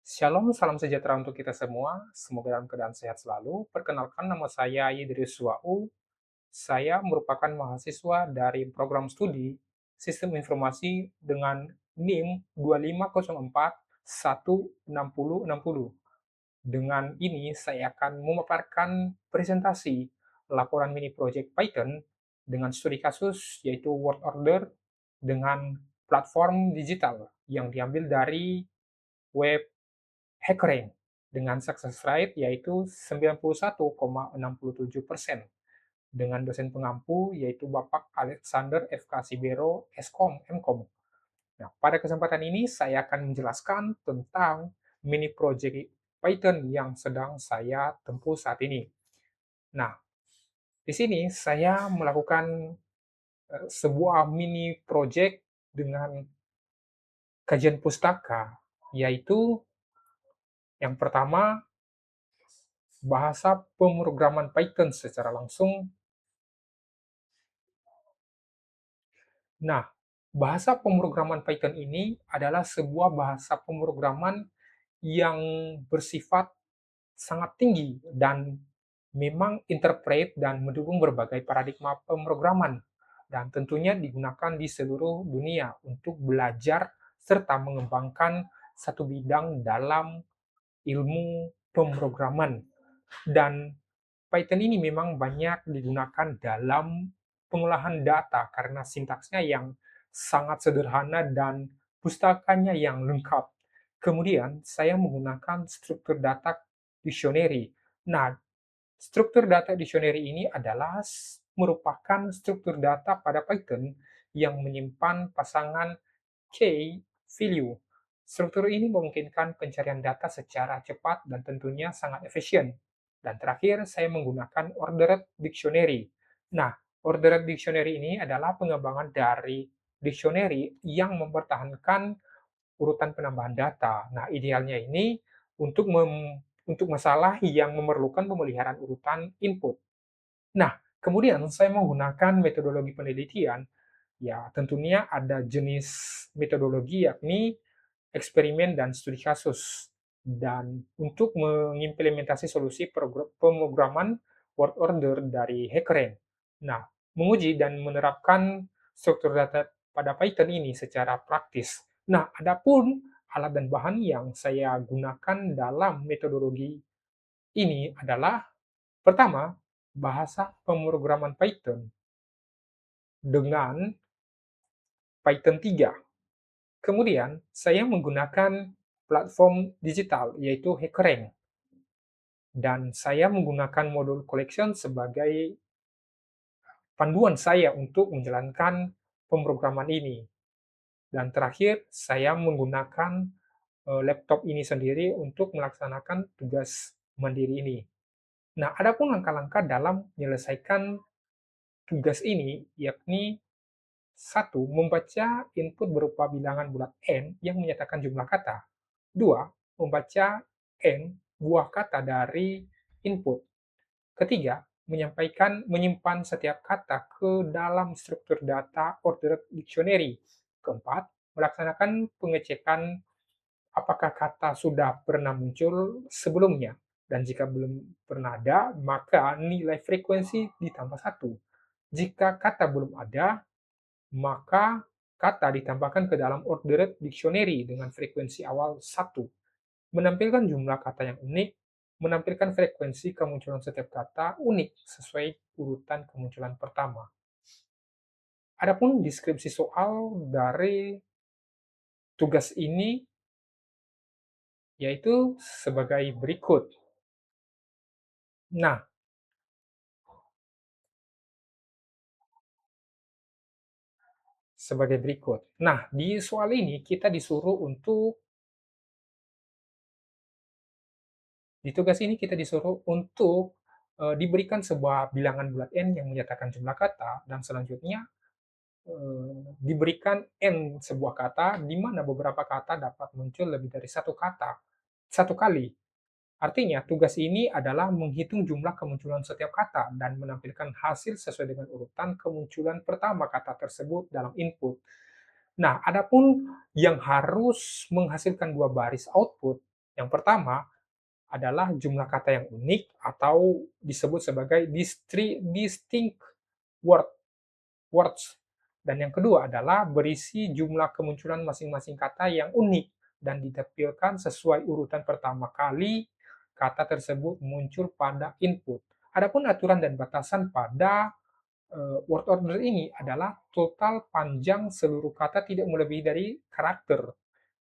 Shalom, salam sejahtera untuk kita semua. Semoga dalam keadaan sehat selalu. Perkenalkan, nama saya Yidris Wau. Saya merupakan mahasiswa dari program studi Sistem Informasi dengan NIM 2504 16060. Dengan ini, saya akan memaparkan presentasi laporan mini project Python dengan studi kasus, yaitu word order dengan platform digital yang diambil dari web HackerRank dengan success rate yaitu 91,67% dengan dosen pengampu yaitu Bapak Alexander FK Sibero, Eskom, Mkom. Nah, pada kesempatan ini saya akan menjelaskan tentang mini project Python yang sedang saya tempuh saat ini. Nah, di sini saya melakukan sebuah mini project dengan kajian pustaka, yaitu yang pertama bahasa pemrograman Python secara langsung. Nah, bahasa pemrograman Python ini adalah sebuah bahasa pemrograman yang bersifat sangat tinggi dan memang interpret dan mendukung berbagai paradigma pemrograman dan tentunya digunakan di seluruh dunia untuk belajar serta mengembangkan satu bidang dalam ilmu pemrograman. Dan Python ini memang banyak digunakan dalam pengolahan data karena sintaksnya yang sangat sederhana dan pustakanya yang lengkap. Kemudian, saya menggunakan struktur data dictionary. Nah, struktur data dictionary ini adalah merupakan struktur data pada Python yang menyimpan pasangan key value. Struktur ini memungkinkan pencarian data secara cepat dan tentunya sangat efisien. Dan terakhir, saya menggunakan ordered dictionary. Nah, ordered dictionary ini adalah pengembangan dari dictionary yang mempertahankan urutan penambahan data. Nah, idealnya ini untuk untuk masalah yang memerlukan pemeliharaan urutan input. Nah, kemudian saya menggunakan metodologi penelitian. Ya, tentunya ada jenis metodologi yakni eksperimen dan studi kasus. Dan untuk mengimplementasi solusi pemrograman word order dari HackerRank. Nah, menguji dan menerapkan struktur data pada Python ini secara praktis. Nah, adapun alat dan bahan yang saya gunakan dalam metodologi ini adalah pertama, bahasa pemrograman Python dengan Python 3. Kemudian, saya menggunakan platform digital, yaitu HackerRank. Dan saya menggunakan modul collection sebagai panduan saya untuk menjalankan pemrograman ini. Dan terakhir, saya menggunakan laptop ini sendiri untuk melaksanakan tugas mandiri ini. Nah, adapun langkah-langkah dalam menyelesaikan tugas ini, yakni satu, membaca input berupa bilangan bulat n yang menyatakan jumlah kata. Dua, membaca n buah kata dari input. Ketiga, menyimpan setiap kata ke dalam struktur data ordered dictionary. Keempat, melaksanakan pengecekan apakah kata sudah pernah muncul sebelumnya. Dan jika belum pernah ada, maka nilai frekuensi ditambah satu. Jika kata belum ada, maka kata ditambahkan ke dalam ordered dictionary dengan frekuensi awal satu, menampilkan jumlah kata yang unik, menampilkan frekuensi kemunculan setiap kata unik sesuai urutan kemunculan pertama. Adapun deskripsi soal dari tugas ini yaitu sebagai berikut. Nah, sebagai berikut. Nah, di soal ini kita disuruh untuk Di tugas ini kita disuruh untuk diberikan sebuah bilangan bulat n yang menyatakan jumlah kata dan selanjutnya diberikan n sebuah kata di mana beberapa kata dapat muncul lebih dari satu kata satu kali. Artinya, tugas ini adalah menghitung jumlah kemunculan setiap kata dan menampilkan hasil sesuai dengan urutan kemunculan pertama kata tersebut dalam input. Nah, adapun yang harus menghasilkan dua baris output, Yang pertama adalah jumlah kata yang unik atau disebut sebagai distinct word words. Dan yang kedua adalah berisi jumlah kemunculan masing-masing kata yang unik dan ditampilkan sesuai urutan pertama kali kata tersebut muncul pada input. Adapun aturan dan batasan pada word order ini adalah total panjang seluruh kata tidak melebihi dari karakter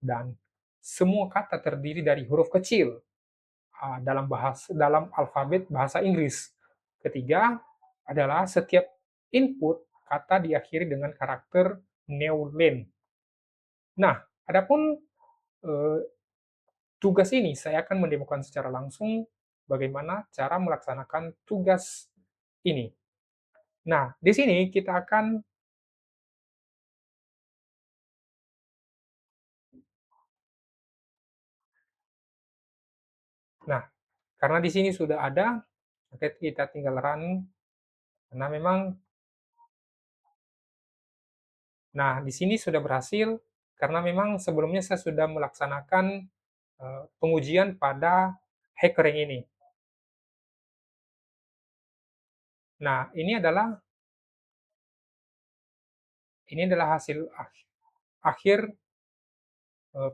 dan semua kata terdiri dari huruf kecil dalam alfabet bahasa Inggris. Ketiga adalah setiap input kata diakhiri dengan karakter neolen. Nah, adapun eh, tugas ini saya akan mendemokan secara langsung bagaimana cara melaksanakan tugas ini. Nah, di sini kita akan nah, karena di sini sudah ada, maka kita tinggal run karena memang nah, di sini sudah berhasil karena memang sebelumnya saya sudah melaksanakan pengujian pada hackering ini. Nah, ini adalah hasil akhir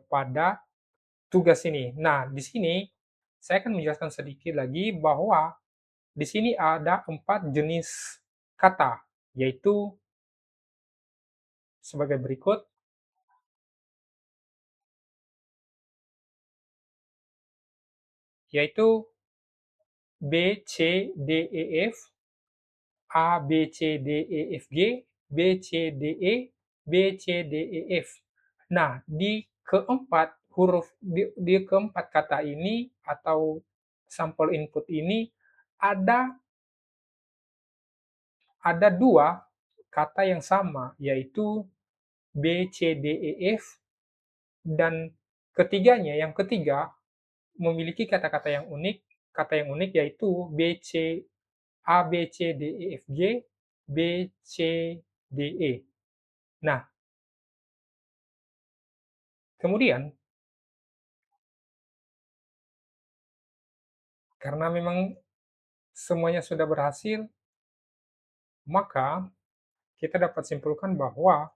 pada tugas ini. Nah, di sini saya akan menjelaskan sedikit lagi bahwa di sini ada 4 jenis kata, yaitu sebagai berikut, yaitu B, C, D, E, F, A, B, C, D, E, F, G, B, C, D, E, B, C, D, E, F. Nah, di keempat kata ini atau sampel input ini ada ada dua kata yang sama, yaitu B, C, D, E, F, dan yang ketiga, memiliki kata yang unik yaitu A, B, C, D, E, F, G, B, C, D, E. Nah, kemudian karena memang semuanya sudah berhasil, maka kita dapat simpulkan bahwa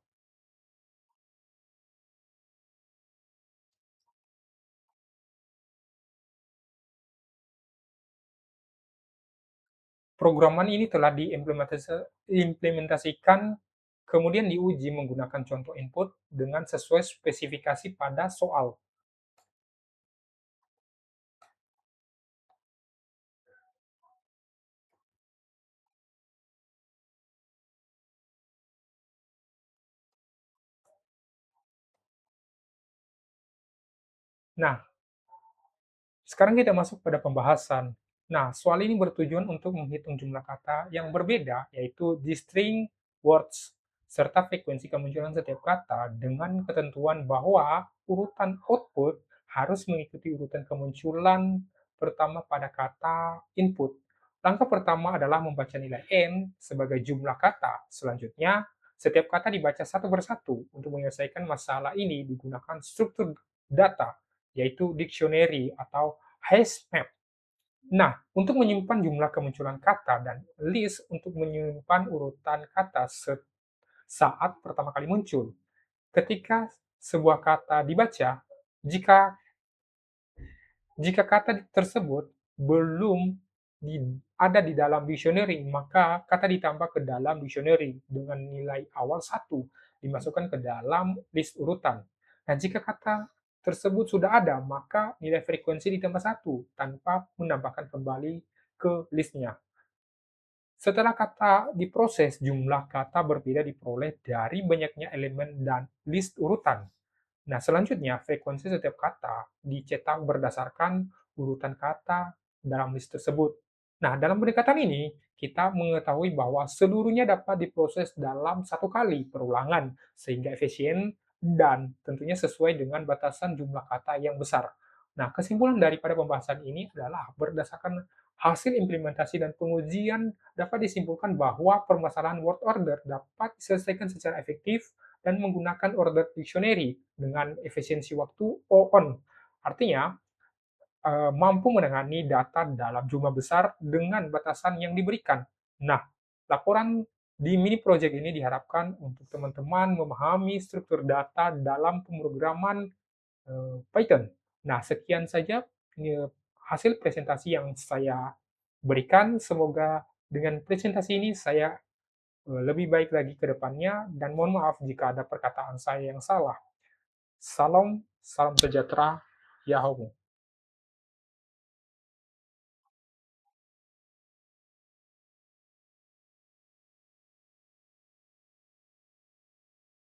programan ini telah diimplementasikan kemudian diuji menggunakan contoh input dengan sesuai spesifikasi pada soal. Nah, sekarang kita masuk pada pembahasan. Nah, soal ini bertujuan untuk menghitung jumlah kata yang berbeda, yaitu distinct words, serta frekuensi kemunculan setiap kata dengan ketentuan bahwa urutan output harus mengikuti urutan kemunculan pertama pada kata input. Langkah pertama adalah membaca nilai n sebagai jumlah kata. Selanjutnya, setiap kata dibaca satu persatu. Untuk menyelesaikan masalah ini digunakan struktur data, yaitu dictionary atau hash map. Nah, untuk menyimpan jumlah kemunculan kata dan list untuk menyimpan urutan kata saat pertama kali muncul. Ketika sebuah kata dibaca, jika jika kata tersebut belum ada di dalam dictionary, maka kata ditambah ke dalam dictionary dengan nilai awal 1 dimasukkan ke dalam list urutan. Nah, jika kata tersebut sudah ada, maka nilai frekuensi ditambah 1 tanpa menambahkan kembali ke listnya. Setelah kata diproses, jumlah kata berbeda diperoleh dari banyaknya elemen dan list urutan. Nah, selanjutnya frekuensi setiap kata dicetak berdasarkan urutan kata dalam list tersebut. Nah, dalam pendekatan ini, kita mengetahui bahwa seluruhnya dapat diproses dalam satu kali perulangan, sehingga efisien dan tentunya sesuai dengan batasan jumlah kata yang besar. Nah, kesimpulan daripada pembahasan ini adalah berdasarkan hasil implementasi dan pengujian dapat disimpulkan bahwa permasalahan word order dapat diselesaikan secara efektif dan menggunakan order dictionary dengan efisiensi waktu O on. Artinya, mampu menangani data dalam jumlah besar dengan batasan yang diberikan. Nah, laporan di mini project ini diharapkan untuk teman-teman memahami struktur data dalam pemrograman Python. Nah, sekian saja hasil presentasi yang saya berikan. Semoga dengan presentasi ini saya lebih baik lagi ke depannya, dan mohon maaf jika ada perkataan saya yang salah. Salam, salam sejahtera, Yahoo.